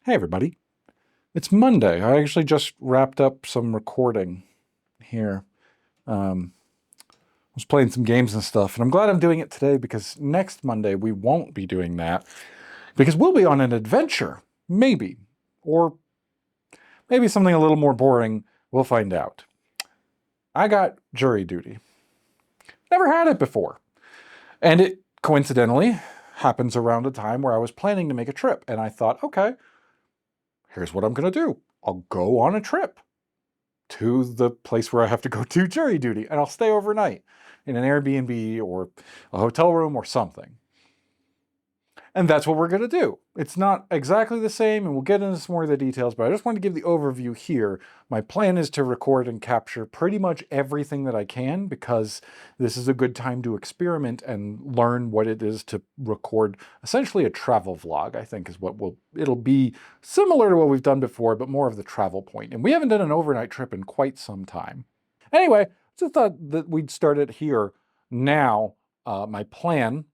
Hey everybody, it's Monday. I actually just wrapped up some recording here. I was playing some games and stuff, and I'm glad I'm doing it today because next Monday we won't be doing that because we'll be on an adventure, maybe, or maybe something a little more boring. We'll find out. I got jury duty. Never had it before, and it coincidentally happens around a time where I was planning to make a trip, and I thought, okay, here's what I'm going to do. I'll go on a trip to the place where I have to go do jury duty, and I'll stay overnight in an Airbnb or a hotel room or something. And that's what we're going to do. It's not exactly the same, and we'll get into some more of the details, but I just want to give the overview here. My plan is to record and capture pretty much everything that I can because this is a good time to experiment and learn what it is to record essentially a travel vlog, I think is what it'll be similar to what we've done before, but more of the travel point. And we haven't done an overnight trip in quite some time. Anyway, just thought that we'd start it here now. My plan,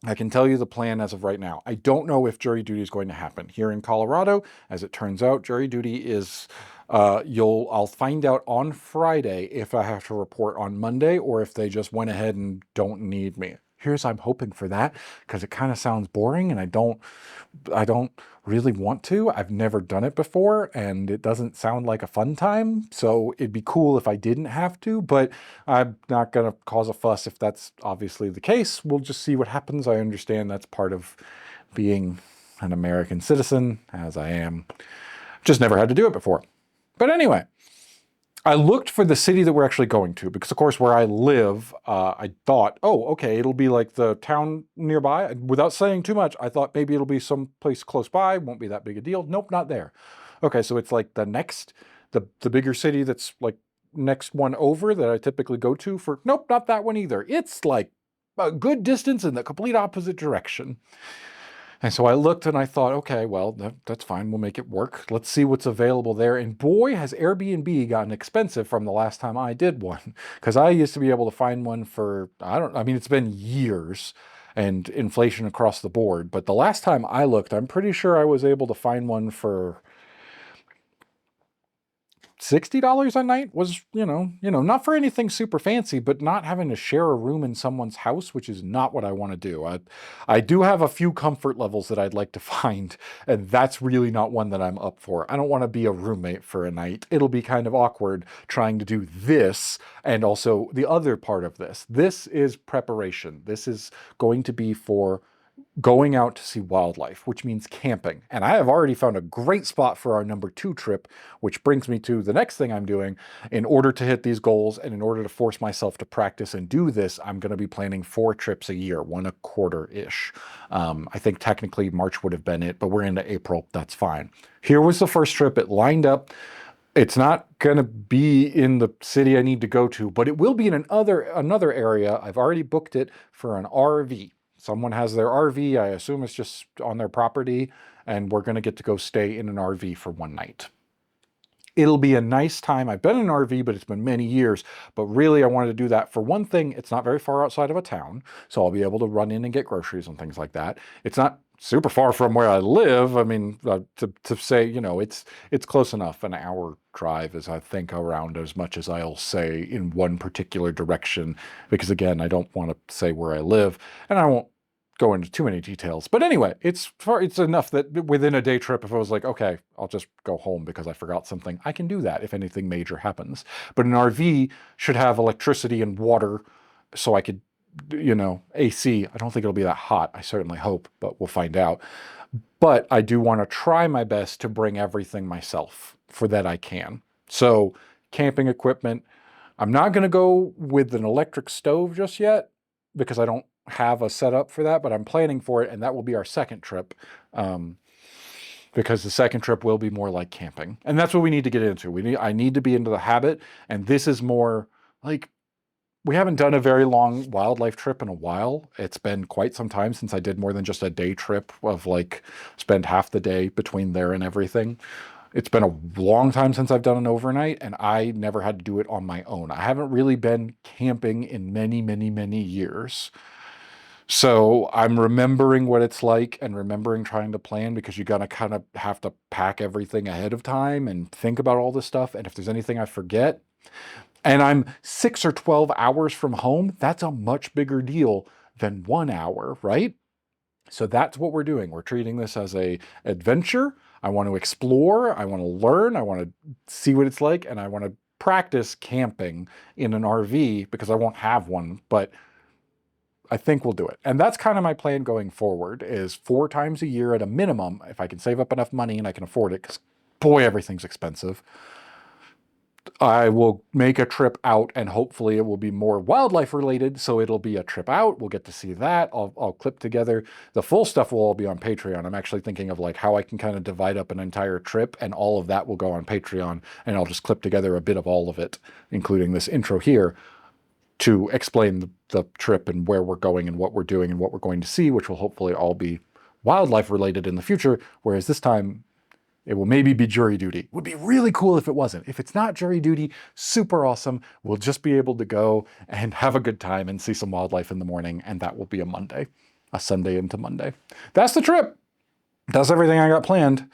I can tell you the plan as of right now. I don't know if jury duty is going to happen here in Colorado. As it turns out, jury duty is, I'll find out on Friday if I have to report on Monday or if they just went ahead and don't need me. I'm hoping for that because it kind of sounds boring and I don't really want to. I've never done it before and it doesn't sound like a fun time. So it'd be cool if I didn't have to, but I'm not going to cause a fuss if that's obviously the case. We'll just see what happens. I understand that's part of being an American citizen, as I am. Just never had to do it before. But anyway, I looked for the city that we're actually going to because, of course, where I live, I thought, oh, okay, it'll be like the town nearby. Without saying too much, I thought maybe it'll be some place close by. Won't be that big a deal. Nope, not there. Okay, so it's like the bigger city that's like next one over that I typically go to for, nope, not that one either. It's like a good distance in the complete opposite direction. And so I looked and I thought, okay, well, that's fine. We'll make it work. Let's see what's available there. And boy, has Airbnb gotten expensive from the last time I did one. Because I used to be able to find one for, it's been years and inflation across the board. But the last time I looked, I'm pretty sure I was able to find one for $60 a night was, not for anything super fancy, but not having to share a room in someone's house, which is not what I want to do. I do have a few comfort levels that I'd like to find, and that's really not one that I'm up for. I don't want to be a roommate for a night. It'll be kind of awkward trying to do this and also the other part of this. This is preparation. This is going to be for going out to see wildlife, which means camping. And I have already found a great spot for our number 2 trip, which brings me to the next thing I'm doing. In order to hit these goals and in order to force myself to practice and do this, I'm going to be planning 4 trips a year, one a quarter-ish. I think technically March would have been it, but we're into April. That's fine. Here was the first trip. It lined up. It's not going to be in the city I need to go to, but it will be in another area. I've already booked it for an RV. Someone has their RV, I assume it's just on their property, and we're going to get to go stay in an RV for one night. It'll be a nice time. I've been in an RV, but it's been many years. But really, I wanted to do that. For one thing, it's not very far outside of a town, so I'll be able to run in and get groceries and things like that. It's not super far from where I live. I mean, to say, it's close enough. An hour drive is, I think, around as much as I'll say in one particular direction. Because again, I don't want to say where I live, and I won't go into too many details. But anyway, it's enough that within a day trip, if I was like, okay, I'll just go home because I forgot something, I can do that if anything major happens. But an RV should have electricity and water so I could, AC. I don't think it'll be that hot. I certainly hope, but we'll find out. But I do want to try my best to bring everything myself for that I can. So camping equipment, I'm not going to go with an electric stove just yet because I don't have a setup for that, but I'm planning for it, and that will be our second trip because the second trip will be more like camping, and that's what we need to get into. I need to be into the habit, and this is more like we haven't done a very long wildlife trip in a while. It's been quite some time since I did more than just a day trip of like spend half the day between there and everything. It's been a long time since I've done an overnight, and I never had to do it on my own. I haven't really been camping in many, many, many years. So I'm remembering what it's like and remembering trying to plan, because you're gonna kind of have to pack everything ahead of time and think about all this stuff. And if there's anything I forget, and I'm 6 or 12 hours from home, that's a much bigger deal than 1 hour, right? So that's what we're doing. We're treating this as a adventure. I want to explore, I want to learn, I want to see what it's like, and I want to practice camping in an RV because I won't have one, but I think we'll do it. And that's kind of my plan going forward, is 4 times a year at a minimum, if I can save up enough money and I can afford it, because boy, everything's expensive. I will make a trip out, and hopefully it will be more wildlife related. So it'll be a trip out. We'll get to see that. I'll clip together. The full stuff will all be on Patreon. I'm actually thinking of like how I can kind of divide up an entire trip, and all of that will go on Patreon, and I'll just clip together a bit of all of it, including this intro here, to explain the trip and where we're going and what we're doing and what we're going to see, which will hopefully all be wildlife related in the future. Whereas this time, it will maybe be jury duty. It would be really cool if it wasn't. If it's not jury duty, super awesome. We'll just be able to go and have a good time and see some wildlife in the morning, and that will be a Monday, a Sunday into Monday. That's the trip. That's everything I got planned.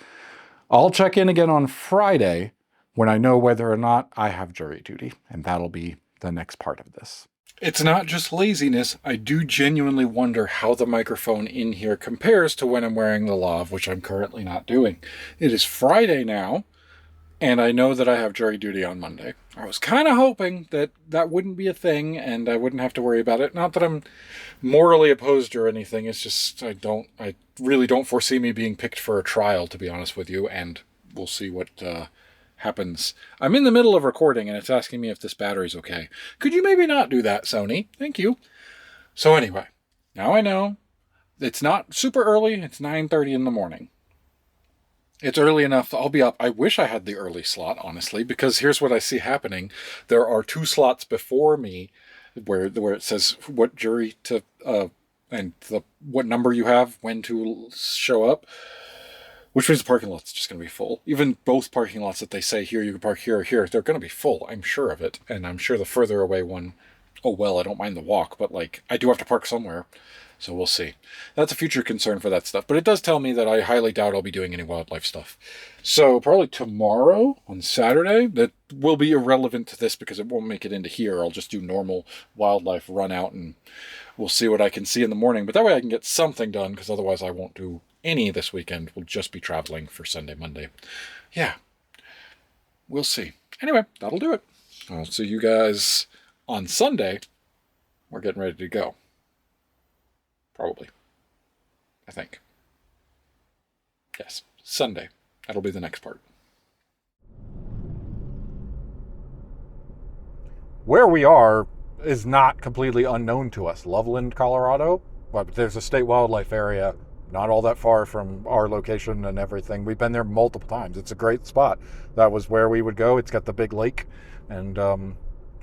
I'll check in again on Friday when I know whether or not I have jury duty, and that'll be the next part of this. It's not just laziness. I do genuinely wonder how the microphone in here compares to when I'm wearing the lav, which I'm currently not doing. It is Friday now, and I know that I have jury duty on Monday. I was kind of hoping that that wouldn't be a thing and I wouldn't have to worry about it. Not that I'm morally opposed or anything. It's just I really don't foresee me being picked for a trial, to be honest with you, and we'll see what happens. I'm in the middle of recording and it's asking me if this battery's okay. Could you maybe not do that, Sony? Thank you. So anyway, now I know it's not super early. It's 9:30 in the morning. It's early enough. I'll be up. I wish I had the early slot, honestly, because here's what I see happening. There are 2 slots before me where it says what jury to and what number you have, when to show up. Which means the parking lot's just going to be full. Even both parking lots that they say here, you can park here or here, they're going to be full. I'm sure of it. And I'm sure the further away one, oh well, I don't mind the walk, but like, I do have to park somewhere. So we'll see. That's a future concern for that stuff. But it does tell me that I highly doubt I'll be doing any wildlife stuff. So probably tomorrow, on Saturday, that will be irrelevant to this because it won't make it into here. I'll just do normal wildlife run out and we'll see what I can see in the morning. But that way I can get something done, because otherwise I won't do any this weekend. We'll just be traveling for Sunday, Monday. Yeah, we'll see. Anyway, that'll do it. I'll see you guys on Sunday. We're getting ready to go. Probably. I think. Yes, Sunday. That'll be the next part. Where we are is not completely unknown to us. Loveland, Colorado. But there's a state wildlife area not all that far from our location and everything. We've been there multiple times. It's a great spot. That was where we would go. It's got the big lake. And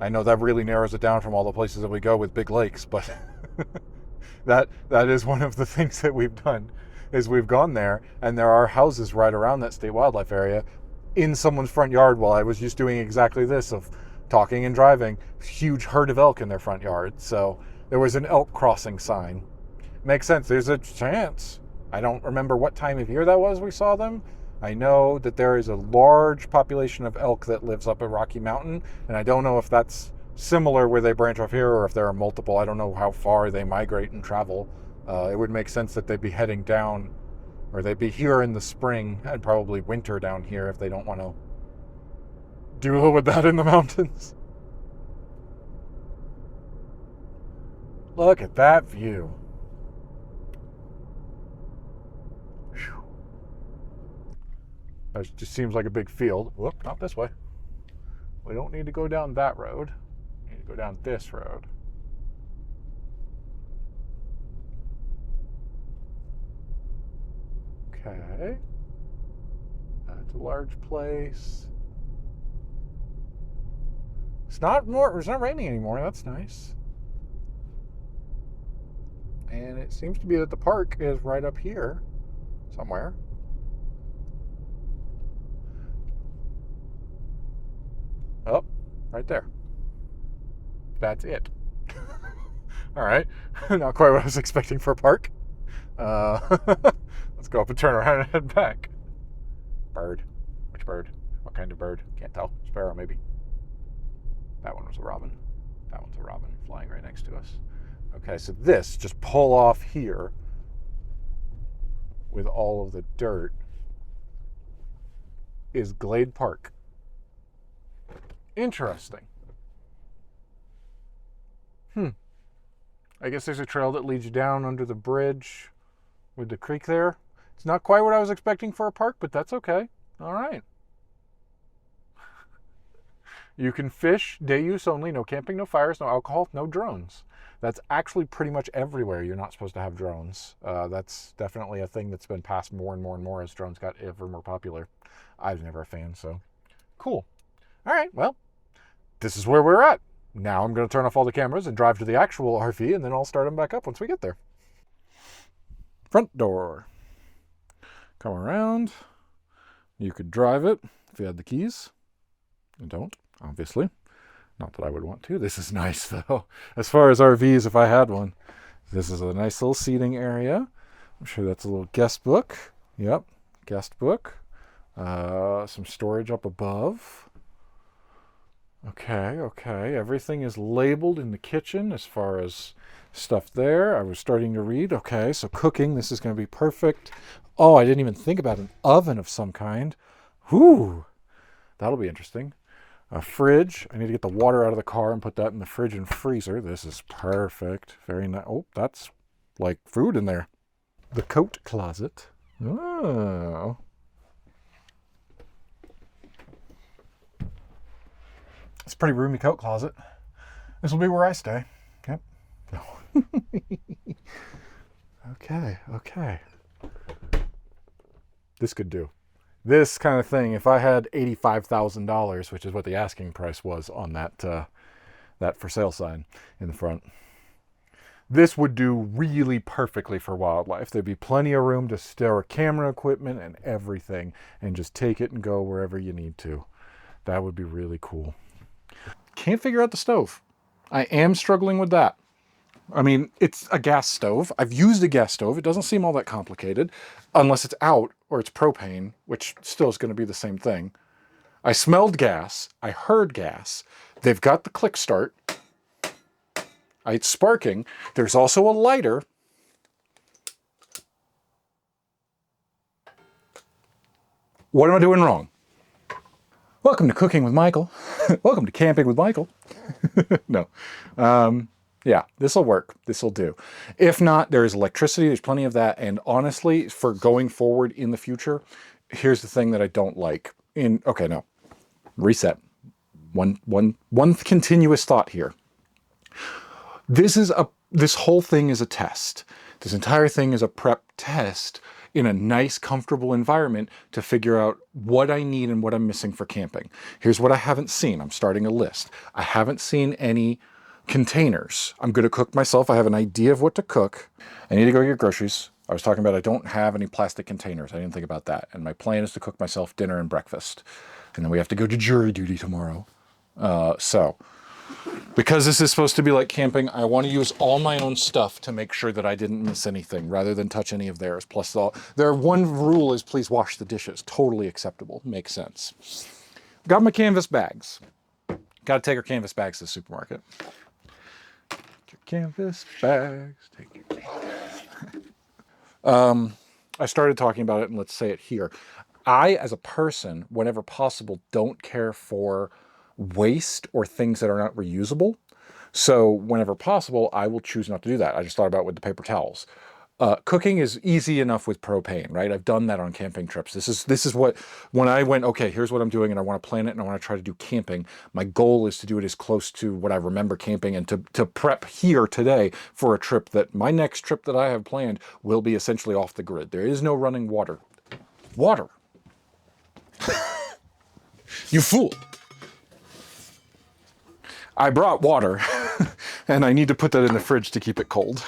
I know that really narrows it down from all the places that we go with big lakes. But that is one of the things that we've done, is we've gone there. And there are houses right around that state wildlife area in someone's front yard while I was just doing exactly this, of talking and driving. Huge herd of elk in their front yard. So there was an elk crossing sign. Makes sense. There's a chance. I don't remember what time of year that was we saw them. I know that there is a large population of elk that lives up at Rocky Mountain, and I don't know if that's similar where they branch off here or if there are multiple. I don't know how far they migrate and travel. It would make sense that they'd be heading down, or they'd be here in the spring and probably winter down here if they don't want to deal with that in the mountains. Look at that view. It just seems like a big field. Whoop, not this way. We don't need to go down that road. We need to go down this road. Okay. That's a large place. It's not raining anymore. That's nice. And it seems to be that the park is right up here somewhere. Oh, right there. That's it. All right. Not quite what I was expecting for a park. Let's go up and turn around and head back. Bird. Which bird? What kind of bird? Can't tell. Sparrow, maybe. That one was a robin. That one's a robin flying right next to us. Okay, so this, just pull off here with all of the dirt, is Glade Park. Interesting. I guess there's a trail that leads you down under the bridge with the creek there. It's not quite what I was expecting for a park, but that's okay. All right. You can fish, day use only, no camping, no fires, no alcohol, no drones. That's actually pretty much everywhere you're not supposed to have drones. That's definitely a thing that's been passed more and more and more as drones got ever more popular. I was never a fan, so cool. All right, well, this is where we're at. Now I'm going to turn off all the cameras and drive to the actual RV, and then I'll start them back up once we get there. Front door. Come around. You could drive it if you had the keys. You don't, obviously. Not that I would want to. This is nice, though. As far as RVs, if I had one. This is a nice little seating area. I'm sure that's a little guest book. Yep, guest book. Some storage up above. Okay. Everything is labeled in the kitchen as far as stuff there. I was starting to read. Okay, so cooking. This is going to be perfect. Oh, I didn't even think about an oven of some kind. Whew. That'll be interesting. A fridge. I need to get the water out of the car and put that in the fridge and freezer. This is perfect. Very nice. Oh, that's like food in there. The coat closet. Oh. It's a pretty roomy coat closet. This will be where I stay. Yep. No. Okay. This could do. This kind of thing, if I had $85,000, which is what the asking price was on that for sale sign in the front, this would do really perfectly for wildlife. There'd be plenty of room to store camera equipment and everything, and just take it and go wherever you need to. That would be really cool. Can't figure out the stove. I am struggling with that. I mean, it's a gas stove. I've used a gas stove. It doesn't seem all that complicated, unless it's out or it's propane, which still is going to be the same thing. I smelled gas. I heard gas. They've got the click start. It's sparking. There's also a lighter. What am I doing wrong? Welcome to Cooking with Michael. Welcome to Camping with Michael. No. Yeah, this will work. This will do. If not, there is electricity. There's plenty of that. And honestly, for going forward in the future, here's the thing that I don't like. Okay, no. Reset. One continuous thought here. This whole thing is a test. This entire thing is a prep test in a nice, comfortable environment to figure out what I need and what I'm missing for camping. Here's what I haven't seen. I'm starting a list. I haven't seen any containers. I'm going to cook myself. I have an idea of what to cook. I need to go get groceries. I was talking about I don't have any plastic containers. I didn't think about that. And my plan is to cook myself dinner and breakfast. And then we have to go to jury duty tomorrow. So because this is supposed to be like camping, I want to use all my own stuff to make sure that I didn't miss anything rather than touch any of theirs. Plus, their one rule is please wash the dishes. Totally acceptable. Makes sense. Got my canvas bags. Got to take our canvas bags to the supermarket. Your canvas bags. Take your canvas. I started talking about it, and let's say it here. I, as a person, whenever possible, don't care for waste or things that are not reusable. So whenever possible, I will choose not to do that. I just thought about with the paper towels. Cooking is easy enough with propane, right? I've done that on camping trips. This is what, when I went, okay, here's what I'm doing and I want to plan it and I want to try to do camping. My goal is to do it as close to what I remember camping and to prep here today for a trip that my next trip that I have planned will be essentially off the grid. There is no running water. Water. You fool. I brought water and I need to put that in the fridge to keep it cold.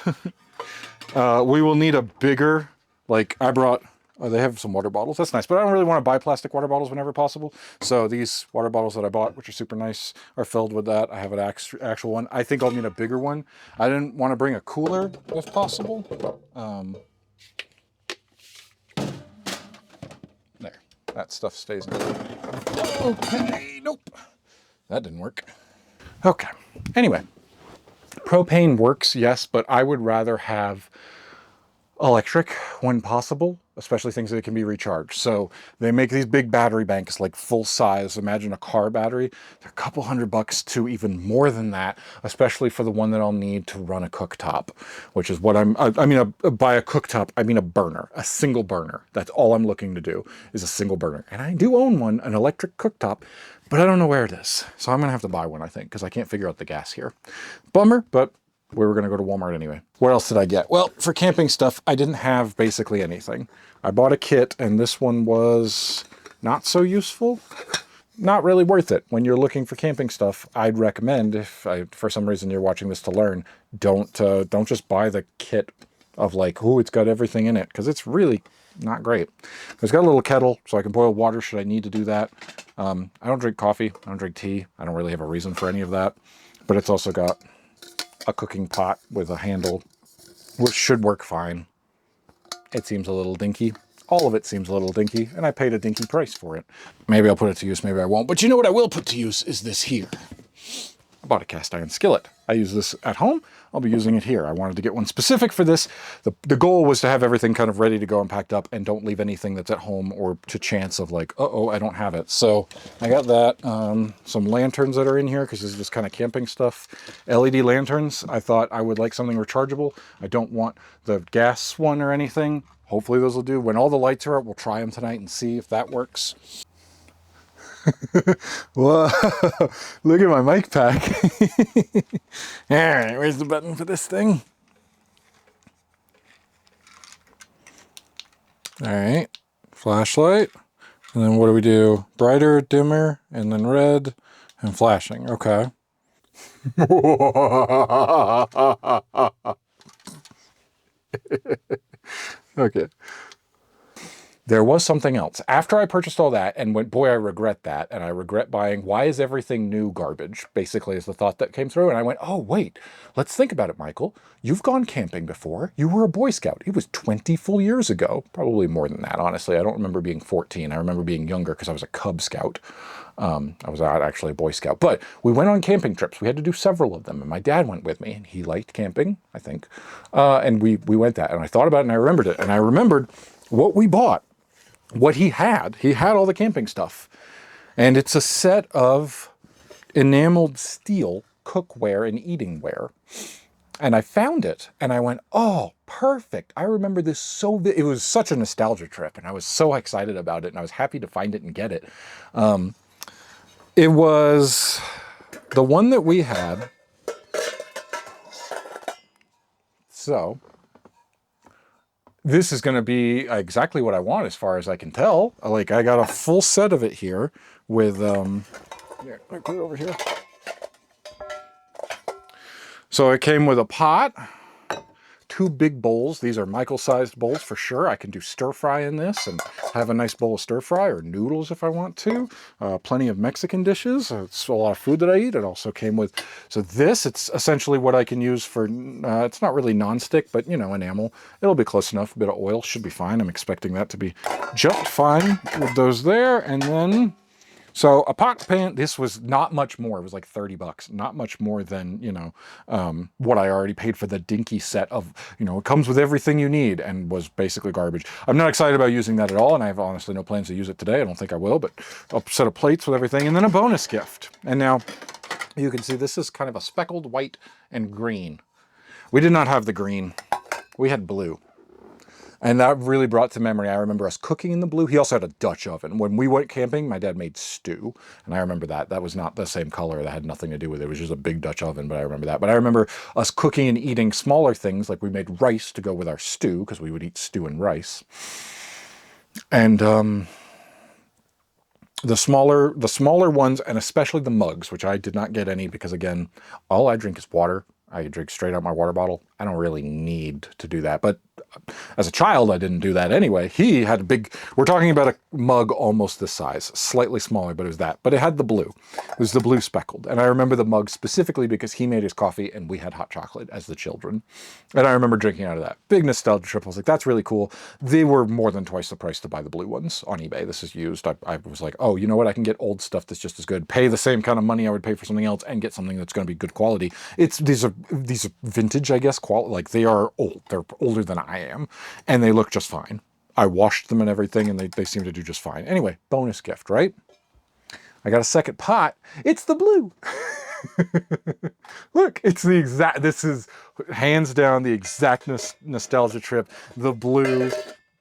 We will need a bigger, like I brought Oh, they have some water bottles. That's nice, but I don't really want to buy plastic water bottles whenever possible. So these water bottles that I bought, which are super nice, are filled with that. I have an actual one. I think I'll need a bigger one. I didn't want to bring a cooler if possible. There, that stuff stays in. Okay, nope. That didn't work. Okay, anyway. Propane works, yes, but I would rather have electric when possible, especially things that can be recharged. So they make these big battery banks, like full size. Imagine a car battery. They're a couple $100 to even more than that, especially for the one that I'll need to run a cooktop, which is what by a cooktop, I mean a burner, a single burner. That's all I'm looking to do is a single burner. And I do own one, an electric cooktop, but I don't know where it is. So I'm going to have to buy one, I think, because I can't figure out the gas here. Bummer, but we were going to go to Walmart anyway. What else did I get? Well, for camping stuff, I didn't have basically anything. I bought a kit, and this one was not so useful. Not really worth it. When you're looking for camping stuff, I'd recommend, for some reason you're watching this to learn, don't just buy the kit of like, oh, it's got everything in it, because it's really not great. It's got a little kettle, so I can boil water should I need to do that. I don't drink coffee. I don't drink tea. I don't really have a reason for any of that. But it's also got a cooking pot with a handle, which should work fine. It seems a little dinky. All of it seems a little dinky, and I paid a dinky price for it. Maybe I'll put it to use, maybe I won't. But you know what I will put to use is this here. I bought a cast iron skillet. I use this at home. I'll be using it here. I wanted to get one specific for this. The goal was to have everything kind of ready to go and packed up and don't leave anything that's at home or to chance of like, uh-oh, I don't have it. So I got that. Some lanterns that are in here because this is just kind of camping stuff. LED lanterns. I thought I would like something rechargeable. I don't want the gas one or anything. Hopefully those will do. When all the lights are out, we'll try them tonight and see if that works. Whoa, look at my mic pack. All right, where's the button for this thing? All right, flashlight. And then what do we do? Brighter, dimmer, and then red, and flashing. Okay. Okay. There was something else. After I purchased all that and went, boy, I regret that. And I regret buying, why is everything new garbage? Basically is the thought that came through. And I went, oh, wait, let's think about it, Michael. You've gone camping before. You were a Boy Scout. It was 20 full years ago. Probably more than that, honestly. I don't remember being 14. I remember being younger because I was a Cub Scout. I was not actually a Boy Scout. But we went on camping trips. We had to do several of them. And my dad went with me. And he liked camping, I think. And we went that. And I thought about it and I remembered it. And I remembered what we bought. What he had all the camping stuff. And it's a set of enameled steel cookware and eatingware. And I found it and I went, oh, perfect. I remember this it was such a nostalgia trip and I was so excited about it and I was happy to find it and get it. It was the one that we had. So this is going to be exactly what I want as far as I can tell. Like I got a full set of it here with, here, let me put it over here. So it came with a pot, 2 big bowls. These are Michael-sized bowls for sure. I can do stir fry in this and have a nice bowl of stir fry or noodles if I want to. Plenty of Mexican dishes. It's a lot of food that I eat. It also came with, so this, it's essentially what I can use for, it's not really non-stick, but you know, enamel. It'll be close enough. A bit of oil should be fine. I'm expecting that to be just fine with those there. And then, so a pot pan, this was not much more. It was like $30, not much more than, you know, what I already paid for the dinky set of, you know, it comes with everything you need and was basically garbage. I'm not excited about using that at all. And I have honestly no plans to use it today. I don't think I will, but a set of plates with everything and then a bonus gift. And now you can see this is kind of a speckled white and green. We did not have the green. We had blue. And that really brought to memory, I remember us cooking in the blue. He also had a Dutch oven. When we went camping, my dad made stew. And I remember that. That was not the same color. That had nothing to do with it. It was just a big Dutch oven, but I remember that. But I remember us cooking and eating smaller things, like we made rice to go with our stew, because we would eat stew and rice. And the smaller ones, and especially the mugs, which I did not get any because, again, all I drink is water. I drink straight out my water bottle. I don't really need to do that. But as a child, I didn't do that anyway. He had a big, we're talking about a mug almost this size, slightly smaller, but it was that. But it had the blue. It was the blue speckled. And I remember the mug specifically because he made his coffee and we had hot chocolate as the children. And I remember drinking out of that. Big nostalgia trip. I was like, that's really cool. They were more than twice the price to buy the blue ones on eBay. This is used. I was like, oh, you know what? I can get old stuff that's just as good. Pay the same kind of money I would pay for something else and get something that's going to be good quality. These are vintage, I guess, quality. Like they are old. They're older than I am. And they look just fine. I washed them and everything, and they seem to do just fine. Anyway, bonus gift, right? I got a second pot. It's the blue. Look, it's the exact, this is hands down the exact nostalgia trip. The blue,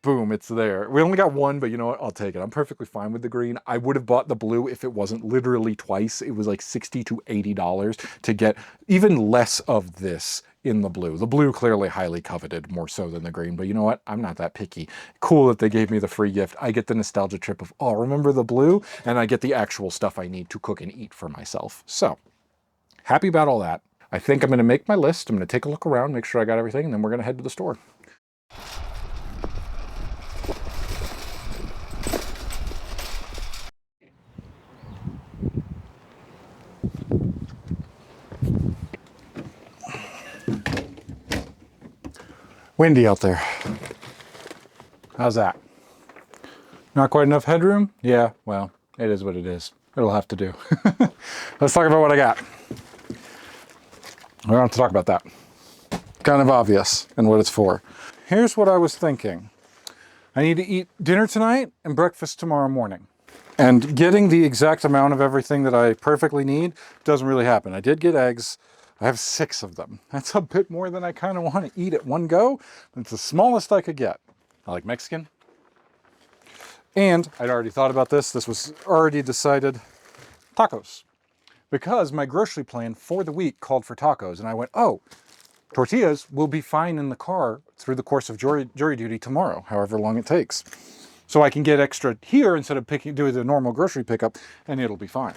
boom, it's there. We only got one, but you know what? I'll take it. I'm perfectly fine with the green. I would have bought the blue if it wasn't literally twice. It was like $60 to $80 to get even less of this in the blue. The blue clearly highly coveted, more so than the green, but you know what? I'm not that picky. Cool that they gave me the free gift. I get the nostalgia trip of, oh, remember the blue? And I get the actual stuff I need to cook and eat for myself. So, happy about all that. I think I'm going to make my list. I'm going to take a look around, make sure I got everything, and then we're going to head to the store. Windy out there. How's that? Not quite enough headroom? Yeah, well, it is what it is. It'll have to do. Let's talk about what I got. We don't have to talk about that. Kind of obvious and what it's for. Here's what I was thinking. I need to eat dinner tonight and breakfast tomorrow morning. And getting the exact amount of everything that I perfectly need doesn't really happen. I did get eggs. I have 6 of them. That's a bit more than I kind of want to eat at one go. It's the smallest I could get. I like Mexican. And I'd already thought about this. This was already decided. Tacos. Because my grocery plan for the week called for tacos. And I went, oh, tortillas will be fine in the car through the course of jury duty tomorrow, however long it takes. So I can get extra here instead of doing the normal grocery pickup, and it'll be fine.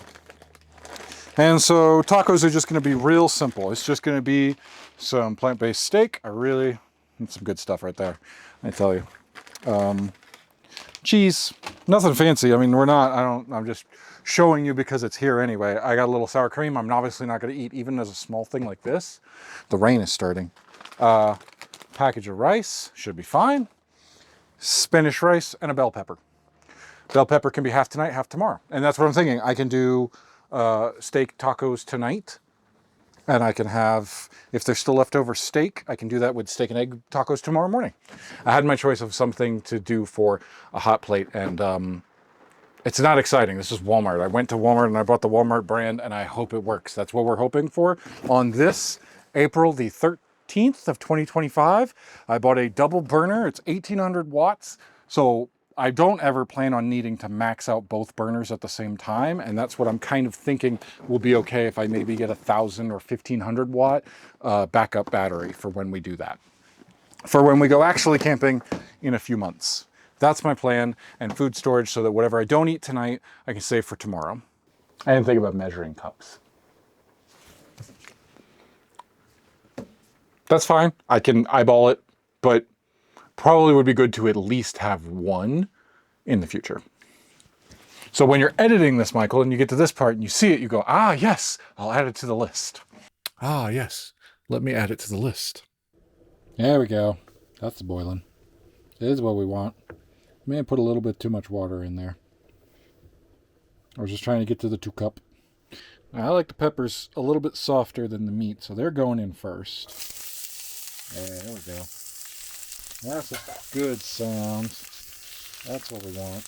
And so tacos are just going to be real simple. It's just going to be some plant-based steak. That's some good stuff right there, I tell you. Cheese, nothing fancy. I mean, I'm just showing you because it's here anyway. I got a little sour cream. I'm obviously not going to eat even as a small thing like this. The rain is starting. Package of rice, should be fine. Spanish rice and a bell pepper. Bell pepper can be half tonight, half tomorrow. And that's what I'm thinking. I can do steak tacos tonight, and I can have, if there's still leftover steak, I can do that with steak and egg tacos tomorrow morning. I had my choice of something to do for a hot plate, and it's not exciting. This is Walmart. I went to Walmart and I bought the Walmart brand, and I hope it works. That's what we're hoping for. On this April the 13th of 2025, I bought a double burner. It's 1800 watts. So I don't ever plan on needing to max out both burners at the same time, and that's what I'm kind of thinking will be okay if I maybe get 1,000 or 1,500 watt backup battery for when we do that. For when we go actually camping in a few months. That's my plan, and food storage so that whatever I don't eat tonight, I can save for tomorrow. I didn't think about measuring cups. That's fine. I can eyeball it, but probably would be good to at least have one in the future. So when you're editing this, Michael, and you get to this part and you see it, you go, ah, yes, I'll add it to the list. Ah, yes, let me add it to the list. There we go. That's the boiling. It is what we want. May have put a little bit too much water in there. I was just trying to get to the 2 cup. Now, I like the peppers a little bit softer than the meat, so they're going in first. There we go. That's a good sound. That's what we want.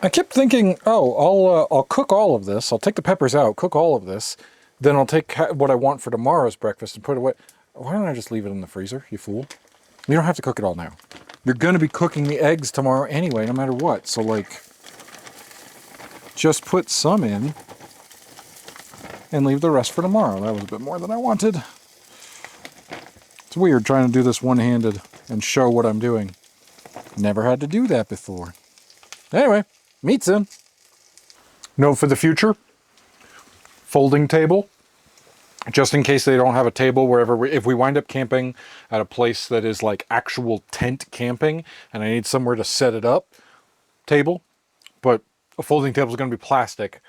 I kept thinking, oh, I'll cook all of this. I'll take the peppers out, cook all of this. Then I'll take what I want for tomorrow's breakfast and put it away. Why don't I just leave it in the freezer, you fool? You don't have to cook it all now. You're going to be cooking the eggs tomorrow anyway, no matter what. So, like, just put some in and leave the rest for tomorrow. That was a bit more than I wanted. It's weird trying to do this one-handed and show what I'm doing. Never had to do that before. Anyway, meat's in. Note for the future. Folding table. just in case they don't have a table wherever if we wind up camping at a place that is like actual tent camping and I need somewhere to set it up, table, but a folding table is going to be plastic.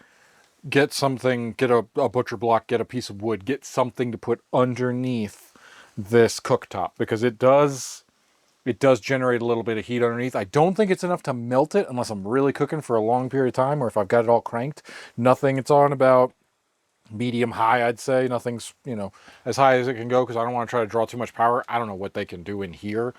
Get something, get a butcher block, get a piece of wood, get something to put underneath this cooktop, because it does generate a little bit of heat underneath. I don't think it's enough to melt it unless I'm really cooking for a long period of time, or if I've got it all cranked. Nothing, it's on about medium high, I'd say. Nothing's, as high as it can go, because I don't want to try to draw too much power. I don't know what they can do in here.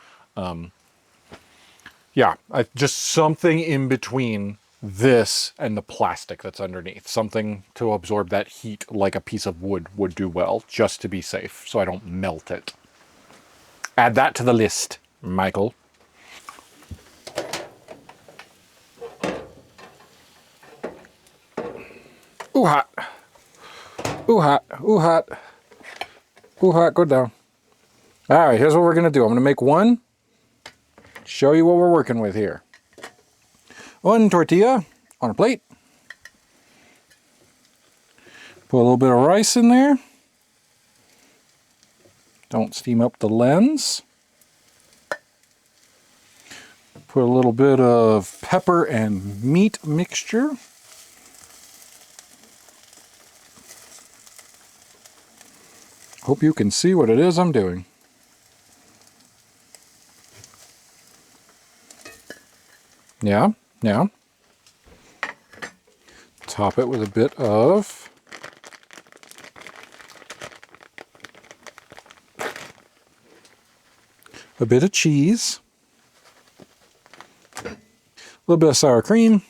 Yeah, just something in between this and the plastic that's underneath. Something to absorb that heat like a piece of wood would do well, just to be safe, so I don't melt it. Add that to the list, Michael. Ooh, hot. Ooh, hot. Ooh, hot. Ooh, hot. Go down. All right, here's what we're going to do. I'm going to make one. Show you what we're working with here. One tortilla on a plate. Put a little bit of rice in there. Don't steam up the lens. Put a little bit of pepper and meat mixture. Hope you can see what it is I'm doing. Yeah. Top it with a bit of cheese. A little bit of sour cream.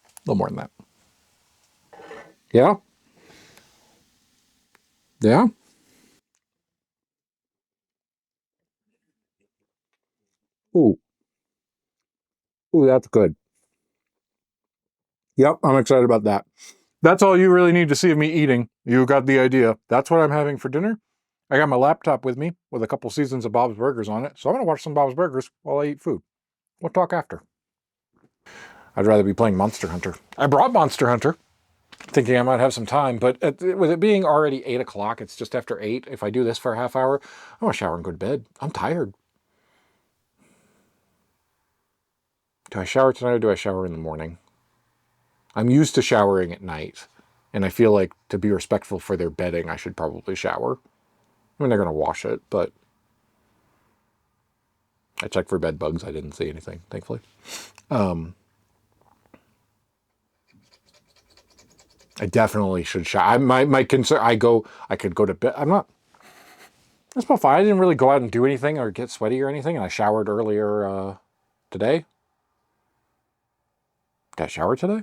A little more than that. Yeah. Yeah. Ooh. Ooh, that's good. Yep, I'm excited about that. That's all you really need to see of me eating. You got the idea. That's what I'm having for dinner. I got my laptop with me with a couple seasons of Bob's Burgers on it, so I'm going to watch some Bob's Burgers while I eat food. We'll talk after. I'd rather be playing Monster Hunter. I brought Monster Hunter, thinking I might have some time, but with it being already 8 o'clock, it's just after 8. If I do this for a half hour, I want to shower and go to bed. I'm tired. Do I shower tonight or do I shower in the morning? I'm used to showering at night, and I feel like to be respectful for their bedding, I should probably shower. I mean, they're going to wash it, but I checked for bed bugs. I didn't see anything, thankfully. I definitely should shower. My concern, I could go to bed. That's about fine. I didn't really go out and do anything or get sweaty or anything, and I showered earlier today. Did I shower today?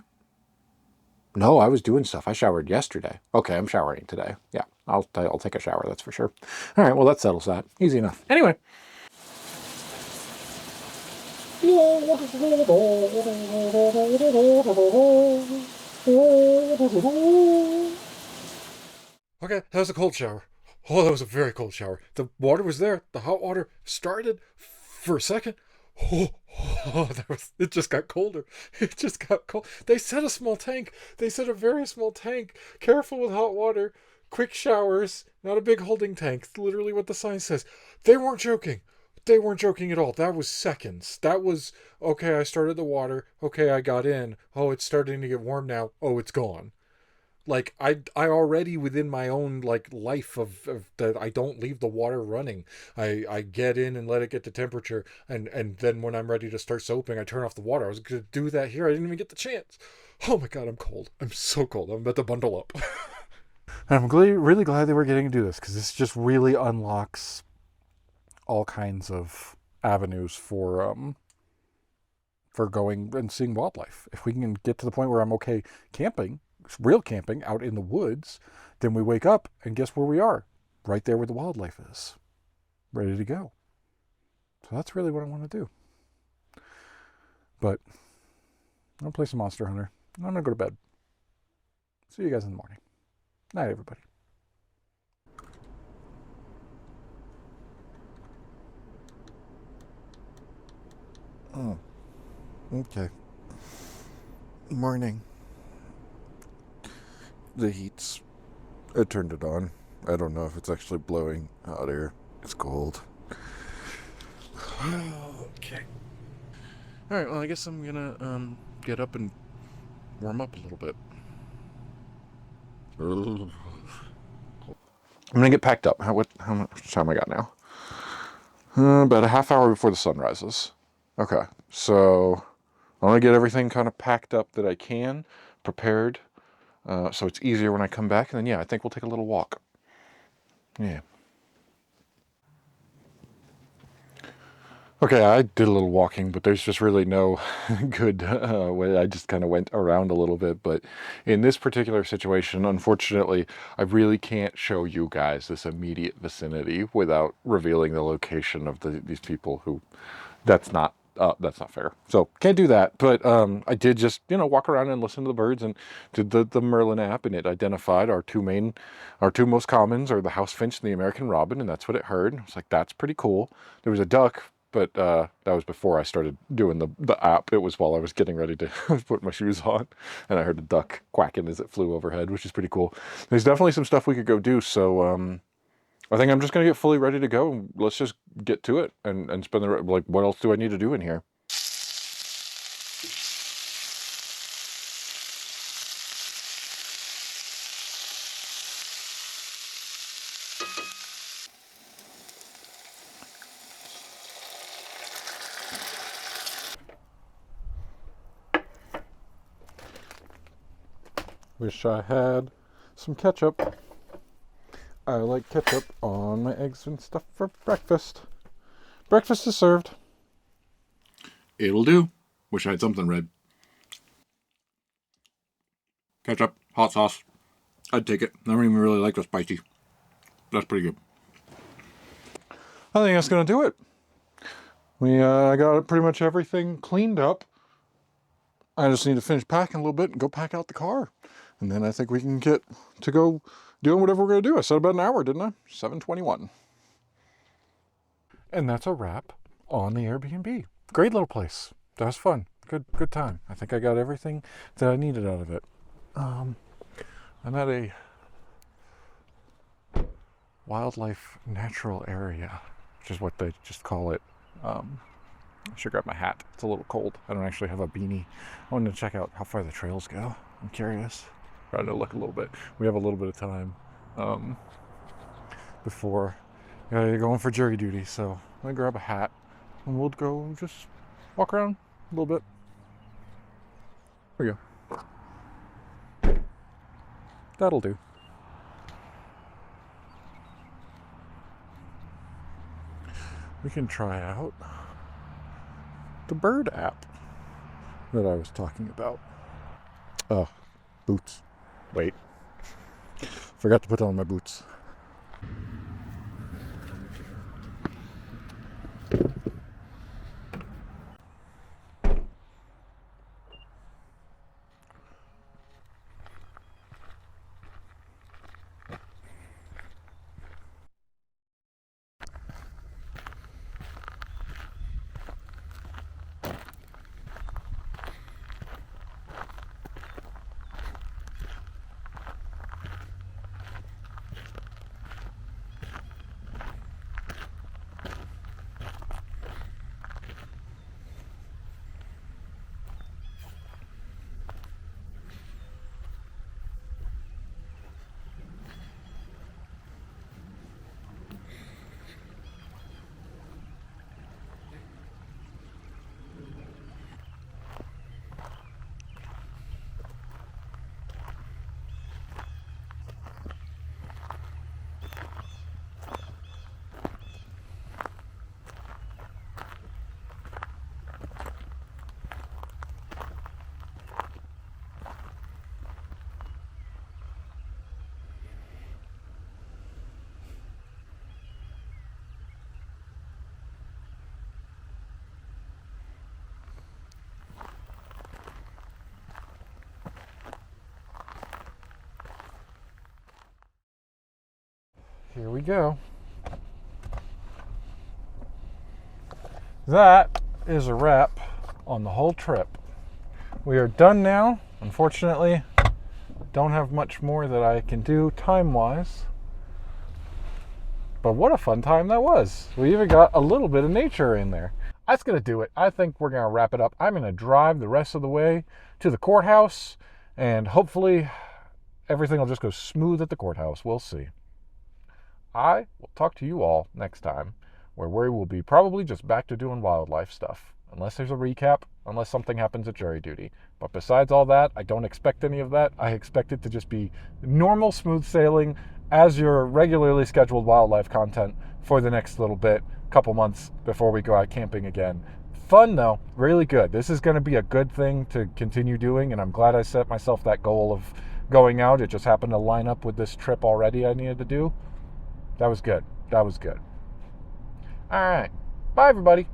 No, I was doing stuff. I showered yesterday. Okay, I'm showering today. Yeah, I'll take a shower, that's for sure. All right, well, that settles that. Easy enough. Anyway. Okay, that was a cold shower. Oh, that was a very cold shower. The water was there. The hot water started for a second. Oh, it just got colder. It just got cold. They said a small tank. They said a very small tank. Careful with hot water. Quick showers. Not a big holding tank. It's literally what the sign says. They weren't joking. They weren't joking at all. That was seconds. That was, okay, I started the water. Okay, I got in. Oh, it's starting to get warm now. Oh, it's gone. Like I already within my own like life of that I don't leave the water running. I get in and let it get to temperature, and then when I'm ready to start soaping, I turn off the water. I was gonna do that here. I didn't even get the chance. Oh my god, I'm cold. I'm so cold. I'm about to bundle up. And I'm really glad that we're getting to do this, because this just really unlocks all kinds of avenues for going and seeing wildlife. If we can get to the point where I'm okay camping, real camping out in the woods, then we wake up and guess where we are? Right there where the wildlife is, ready to go. So that's really what I want to do. But I'm going to play some Monster Hunter. I'm going to go to bed. See you guys in the morning. Night, everybody. Oh, okay. Morning. the heat's... I turned it on. I don't know if it's actually blowing hot air. It's cold. Okay. Alright, well, I guess I'm gonna get up and warm up a little bit. I'm gonna get packed up. How much time I got now? About a half hour before the sun rises. Okay, so I want to get everything kind of packed up that I can, prepared, so it's easier when I come back. And then, yeah, I think we'll take a little walk. Yeah. Okay, I did a little walking, but there's just really no good way. I just kind of went around a little bit. But in this particular situation, unfortunately, I really can't show you guys this immediate vicinity without revealing the location of these people who... That's not fair. So can't do that. But I did just, walk around and listen to the birds, and did the Merlin app, and it identified our two most commons are the house finch and the American robin, and that's what it heard. I was like, that's pretty cool. There was a duck, but that was before I started doing the app. It was while I was getting ready to put my shoes on, and I heard a duck quacking as it flew overhead, which is pretty cool. There's definitely some stuff we could go do. So I think I'm just going to get fully ready to go. Let's just get to it and spend the... Like, what else do I need to do in here? Wish I had some ketchup. I like ketchup on my eggs and stuff for breakfast. Breakfast is served. It'll do. Wish I had something red. Ketchup, hot sauce. I'd take it. I don't even really like the spicy. That's pretty good. I think that's going to do it. We got pretty much everything cleaned up. I just need to finish packing a little bit and go pack out the car. And then I think we can get to go doing whatever we're going to do. I said about an hour, didn't I? 7:21. And that's a wrap on the Airbnb. Great little place. That was fun. Good time. I think I got everything that I needed out of it. I'm at a wildlife natural area, which is what they just call it. I should grab my hat. It's a little cold. I don't actually have a beanie. I wanted to check out how far the trails go. I'm curious. Trying to look a little bit. We have a little bit of time before you're going for jury duty. So I'm going to grab a hat and we'll go just walk around a little bit. There we go. That'll do. We can try out the bird app that I was talking about. Oh, boots. Wait. Forgot to put on my boots. Here we go. That is a wrap on the whole trip. We are done now. Unfortunately, Don't have much more that I can do time-wise. But what a fun time that was. We even got a little bit of nature in there. That's going to do it. I think we're going to wrap it up. I'm going to drive the rest of the way to the courthouse, and hopefully everything will just go smooth at the courthouse. We'll see. I will talk to you all next time, where we will be probably just back to doing wildlife stuff. Unless there's a recap, unless something happens at jury duty. But besides all that, I don't expect any of that. I expect it to just be normal, smooth sailing as your regularly scheduled wildlife content for the next little bit, couple months before we go out camping again. Fun though, really good. This is going to be a good thing to continue doing, and I'm glad I set myself that goal of going out. It just happened to line up with this trip already I needed to do. That was good. That was good. All right. Bye, everybody.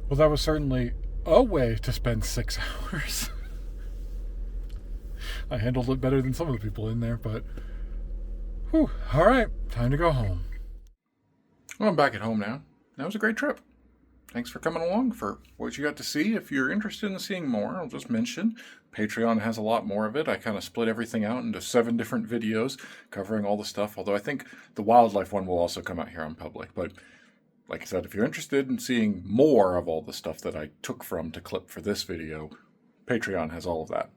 Well, that was certainly a way to spend 6 hours. I handled it better than some of the people in there, but whew, all right, time to go home. Well, I'm back at home now. That was a great trip. Thanks for coming along for what you got to see. If you're interested in seeing more, I'll just mention Patreon has a lot more of it. I kind of split everything out into 7 different videos covering all the stuff, although I think the wildlife one will also come out here on public. But like I said, if you're interested in seeing more of all the stuff that I took from to clip for this video, Patreon has all of that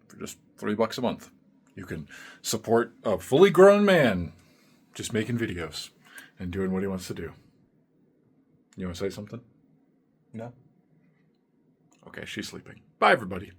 for just $3 a month. You can support a fully grown man just making videos and doing what he wants to do. You want to say something? No? Okay, she's sleeping. Bye, everybody.